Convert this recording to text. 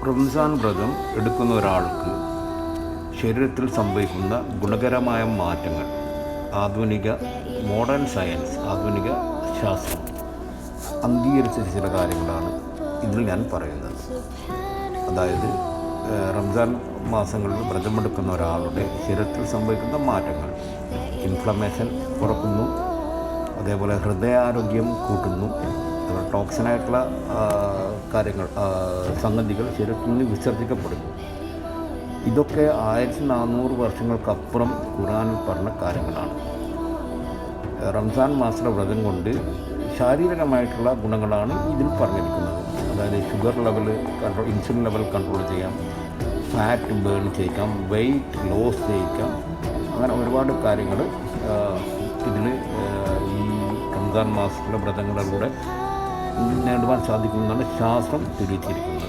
റംസാൻ വ്രതം എടുക്കുന്ന ഒരാൾക്ക് ശരീരത്തിൽ സംഭവിക്കുന്ന ഗുണകരമായ മാറ്റങ്ങൾ മോഡേൺ സയൻസ്, ആധുനിക ശാസ്ത്രം അംഗീകരിച്ച ചില കാര്യങ്ങളാണ് ഇതിൽ ഞാൻ പറയുന്നത്. അതായത് റംസാൻ മാസങ്ങളിൽ വ്രതമെടുക്കുന്ന ഒരാളുടെ ശരീരത്തിൽ സംഭവിക്കുന്ന മാറ്റങ്ങൾ, ഇൻഫ്ലമേഷൻ കുറക്കുന്നു, അതേപോലെ ഹൃദയാരോഗ്യം കൂട്ടുന്നു, ടോക്സിനായിട്ടുള്ള കാര്യങ്ങൾ, സംഗതികൾ ശരീരത്തിൽ നിന്ന് വിസർജിക്കപ്പെടുന്നു. ഇതൊക്കെ 1400 വർഷങ്ങൾക്കപ്പുറം ഖുർആനിൽ പറഞ്ഞ കാര്യങ്ങളാണ്. റംസാൻ മാസത്തിലെ വ്രതം കൊണ്ട് ശാരീരികമായിട്ടുള്ള ഗുണങ്ങളാണ് ഇതിൽ പറഞ്ഞിരിക്കുന്നത്. അതായത് sugar level control, insulin level control ചെയ്യാം, ഫാറ്റ് ബേൺ ചെയ്യിക്കാം, വെയ്റ്റ് ലോസ് ചെയ്യിക്കാം, അങ്ങനെ ഒരുപാട് കാര്യങ്ങൾ ഇതിൽ ഈ റംസാൻ മാസത്തിലെ വ്രതങ്ങളിലൂടെ നേടുവാൻ സാധിക്കുമെന്നാണ് ശാസ്ത്രം തെളിയിച്ചിരിക്കുന്നത്.